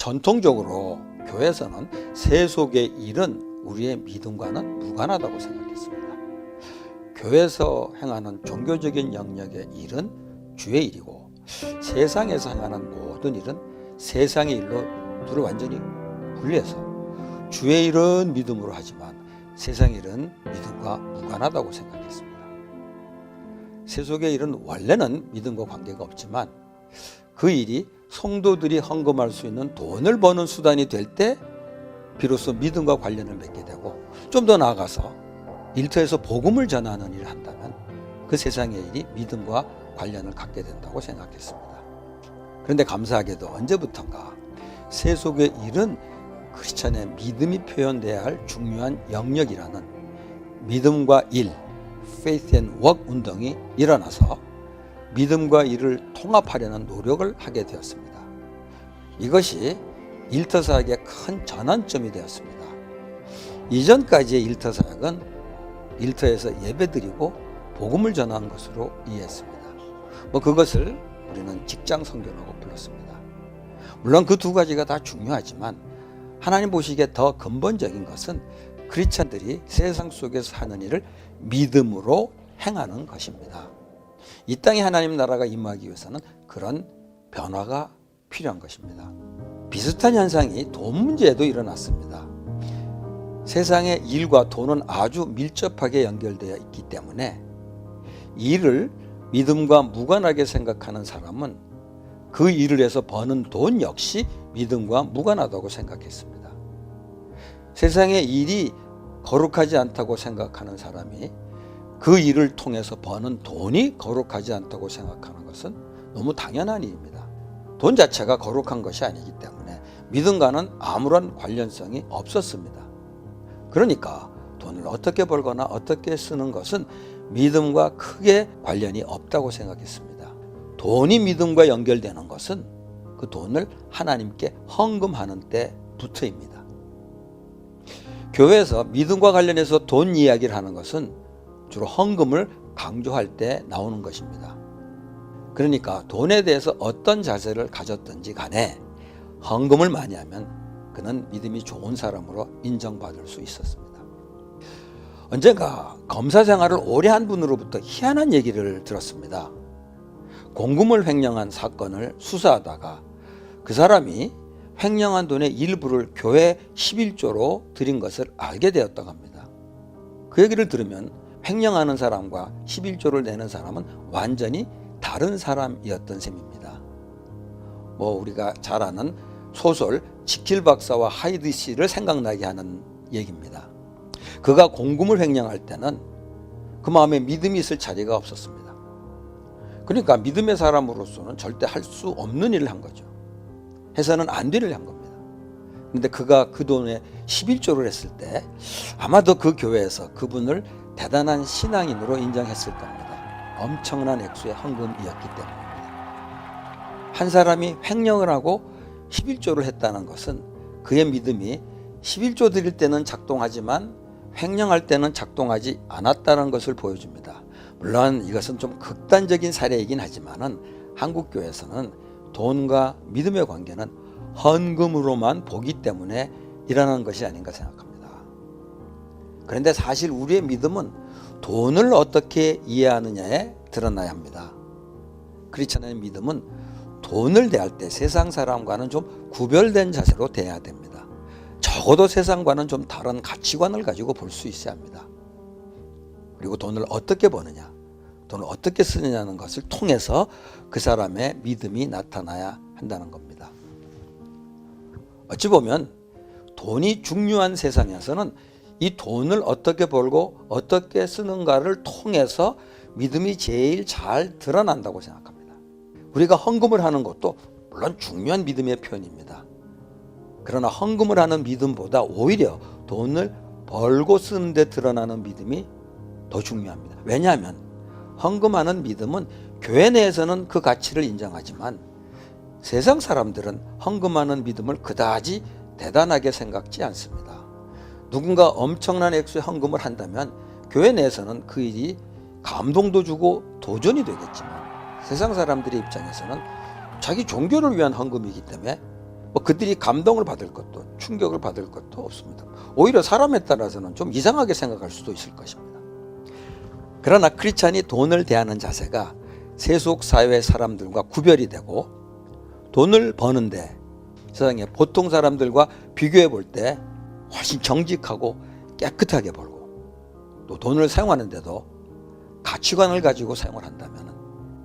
전통적으로 교회에서는 세속의 일은 우리의 믿음과는 무관하다고 생각했습니다. 교회에서 행하는 종교적인 영역의 일은 주의 일이고 세상에서 행하는 모든 일은 세상의 일로 둘을 완전히 분리해서 주의 일은 믿음으로 하지만 세상의 일은 믿음과 무관하다고 생각했습니다. 세속의 일은 원래는 믿음과 관계가 없지만 그 일이 성도들이 헌금할 수 있는 돈을 버는 수단이 될 때 비로소 믿음과 관련을 맺게 되고, 좀 더 나아가서 일터에서 복음을 전하는 일을 한다면 그 세상의 일이 믿음과 관련을 갖게 된다고 생각했습니다. 그런데 감사하게도 언제부턴가 세속의 일은 크리스천의 믿음이 표현돼야 할 중요한 영역이라는 믿음과 일, Faith and Work 운동이 일어나서 믿음과 일을 통합하려는 노력을 하게 되었습니다. 이것이 일터사역의 큰 전환점이 되었습니다. 이전까지의 일터사역은 일터에서 예배드리고 복음을 전하는 것으로 이해했습니다. 그것을 우리는 직장 선교라고 불렀습니다. 물론 그 두 가지가 다 중요하지만 하나님 보시기에 더 근본적인 것은 크리스찬들이 세상 속에서 하는 일을 믿음으로 행하는 것입니다. 이 땅에 하나님 나라가 임하기 위해서는 그런 변화가 필요한 것입니다. 비슷한 현상이 돈 문제에도 일어났습니다. 세상의 일과 돈은 아주 밀접하게 연결되어 있기 때문에 일을 믿음과 무관하게 생각하는 사람은 그 일을 해서 버는 돈 역시 믿음과 무관하다고 생각했습니다. 세상의 일이 거룩하지 않다고 생각하는 사람이 그 일을 통해서 버는 돈이 거룩하지 않다고 생각하는 것은 너무 당연한 일입니다. 돈 자체가 거룩한 것이 아니기 때문에 믿음과는 아무런 관련성이 없었습니다. 그러니까 돈을 어떻게 벌거나 어떻게 쓰는 것은 믿음과 크게 관련이 없다고 생각했습니다. 돈이 믿음과 연결되는 것은 그 돈을 하나님께 헌금하는 때부터입니다. 교회에서 믿음과 관련해서 돈 이야기를 하는 것은 주로 헌금을 강조할 때 나오는 것입니다. 그러니까 돈에 대해서 어떤 자세를 가졌든지 간에 헌금을 많이 하면 그는 믿음이 좋은 사람으로 인정받을 수 있었습니다. 언젠가 검사 생활을 오래 한 분으로부터 희한한 얘기를 들었습니다. 공금을 횡령한 사건을 수사하다가 그 사람이 횡령한 돈의 일부를 교회 11조로 드린 것을 알게 되었다고 합니다. 그 얘기를 들으면 횡령하는 사람과 11조를 내는 사람은 완전히 다른 사람이었던 셈입니다. 우리가 잘 아는 소설 지킬 박사와 하이드 씨를 생각나게 하는 얘기입니다. 그가 공금을 횡령할 때는 그 마음에 믿음이 있을 자리가 없었습니다. 그러니까 믿음의 사람으로서는 절대 할 수 없는 일을 한 거죠. 해서는 안 될 일을 한 겁니다. 그런데 그가 그 돈에 11조를 했을 때 아마도 그 교회에서 그분을 대단한 신앙인으로 인정했을 겁니다. 엄청난 액수의 헌금이었기 때문입니다. 한 사람이 횡령을 하고 11조를 했다는 것은 그의 믿음이 11조 드릴 때는 작동하지만 횡령할 때는 작동하지 않았다는 것을 보여줍니다. 물론 이것은 좀 극단적인 사례이긴 하지만은 한국 교회에서는 돈과 믿음의 관계는 헌금으로만 보기 때문에 일어나는 것이 아닌가 생각합니다. 그런데 사실 우리의 믿음은 돈을 어떻게 이해하느냐에 드러나야 합니다. 크리스천의 믿음은 돈을 대할 때 세상 사람과는 좀 구별된 자세로 대해야 됩니다. 적어도 세상과는 좀 다른 가치관을 가지고 볼 수 있어야 합니다. 그리고 돈을 어떻게 버느냐, 돈을 어떻게 쓰느냐는 것을 통해서 그 사람의 믿음이 나타나야 한다는 겁니다. 어찌 보면 돈이 중요한 세상에서는 이 돈을 어떻게 벌고 어떻게 쓰는가를 통해서 믿음이 제일 잘 드러난다고 생각합니다. 우리가 헌금을 하는 것도 물론 중요한 믿음의 표현입니다. 그러나 헌금을 하는 믿음보다 오히려 돈을 벌고 쓰는 데 드러나는 믿음이 더 중요합니다. 왜냐하면 헌금하는 믿음은 교회 내에서는 그 가치를 인정하지만 세상 사람들은 헌금하는 믿음을 그다지 대단하게 생각지 않습니다. 누군가 엄청난 액수의 헌금을 한다면 교회 내에서는 그 일이 감동도 주고 도전이 되겠지만 세상 사람들의 입장에서는 자기 종교를 위한 헌금이기 때문에 뭐 그들이 감동을 받을 것도 충격을 받을 것도 없습니다. 오히려 사람에 따라서는 좀 이상하게 생각할 수도 있을 것입니다. 그러나 크리스찬이 돈을 대하는 자세가 세속 사회 사람들과 구별이 되고 돈을 버는데 세상에 보통 사람들과 비교해 볼 때 훨씬 정직하고 깨끗하게 벌고 또 돈을 사용하는데도 가치관을 가지고 사용을 한다면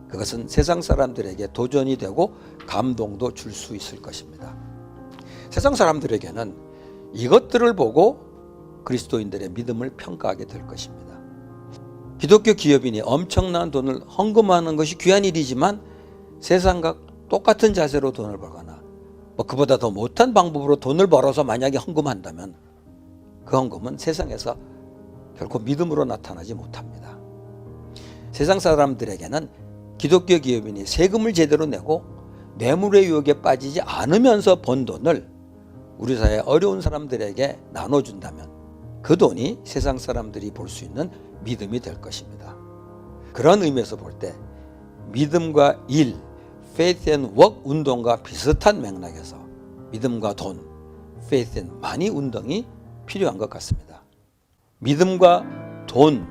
그것은 세상 사람들에게 도전이 되고 감동도 줄 수 있을 것입니다. 세상 사람들에게는 이것들을 보고 그리스도인들의 믿음을 평가하게 될 것입니다. 기독교 기업인이 엄청난 돈을 헌금하는 것이 귀한 일이지만 세상과 똑같은 자세로 돈을 벌거나 그보다 더 못한 방법으로 돈을 벌어서 만약에 헌금한다면 그 헌금은 세상에서 결코 믿음으로 나타나지 못합니다. 세상 사람들에게는 기독교 기업인이 세금을 제대로 내고 뇌물의 유혹에 빠지지 않으면서 번 돈을 우리 사회 어려운 사람들에게 나눠준다면 그 돈이 세상 사람들이 볼 수 있는 믿음이 될 것입니다. 그런 의미에서 볼 때 믿음과 일, faith and work 운동과 비슷한 맥락에서 믿음과 돈, faith and money 운동이 필요한 것 같습니다. 믿음과 돈,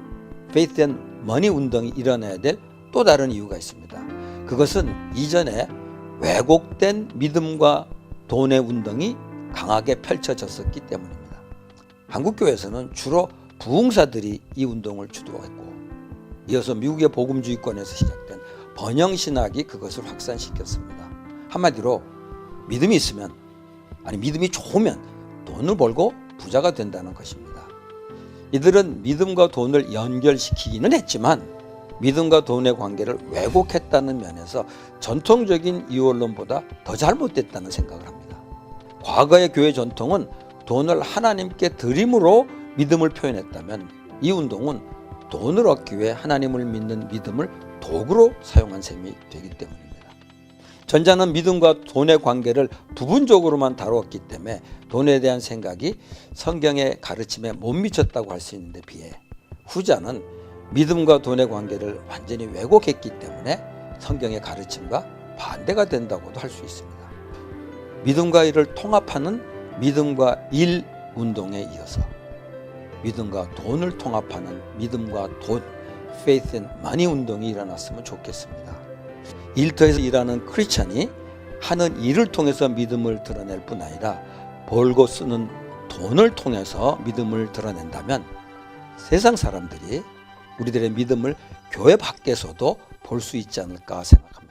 faith and money 운동이 일어나야 될 또 다른 이유가 있습니다. 그것은 이전에 왜곡된 믿음과 돈의 운동이 강하게 펼쳐졌었기 때문입니다. 한국교회에서는 주로 부흥사들이 이 운동을 주도했고 이어서 미국의 복음주의권에서 시작된 번영신학이 그것을 확산시켰습니다. 한마디로 믿음이 있으면 아니 믿음이 좋으면 돈을 벌고 부자가 된다는 것입니다. 이들은 믿음과 돈을 연결시키기는 했지만 믿음과 돈의 관계를 왜곡했다는 면에서 전통적인 이원론보다 더 잘못됐다는 생각을 합니다. 과거의 교회 전통은 돈을 하나님께 드림으로 믿음을 표현했다면 이 운동은 돈을 얻기 위해 하나님을 믿는 믿음을 도구로 사용한 셈이 되기 때문입니다. 전자는 믿음과 돈의 관계를 부분적으로만 다루었기 때문에 돈에 대한 생각이 성경의 가르침에 못 미쳤다고 할 수 있는데 비해 후자는 믿음과 돈의 관계를 완전히 왜곡했기 때문에 성경의 가르침과 반대가 된다고도 할 수 있습니다. 믿음과 일을 통합하는 믿음과 일 운동에 이어서 믿음과 돈을 통합하는 믿음과 돈, faith and money 운동이 일어났으면 좋겠습니다. 일터에서 일하는 크리스찬이 하는 일을 통해서 믿음을 드러낼 뿐 아니라 벌고 쓰는 돈을 통해서 믿음을 드러낸다면 세상 사람들이 우리들의 믿음을 교회 밖에서도 볼 수 있지 않을까 생각합니다.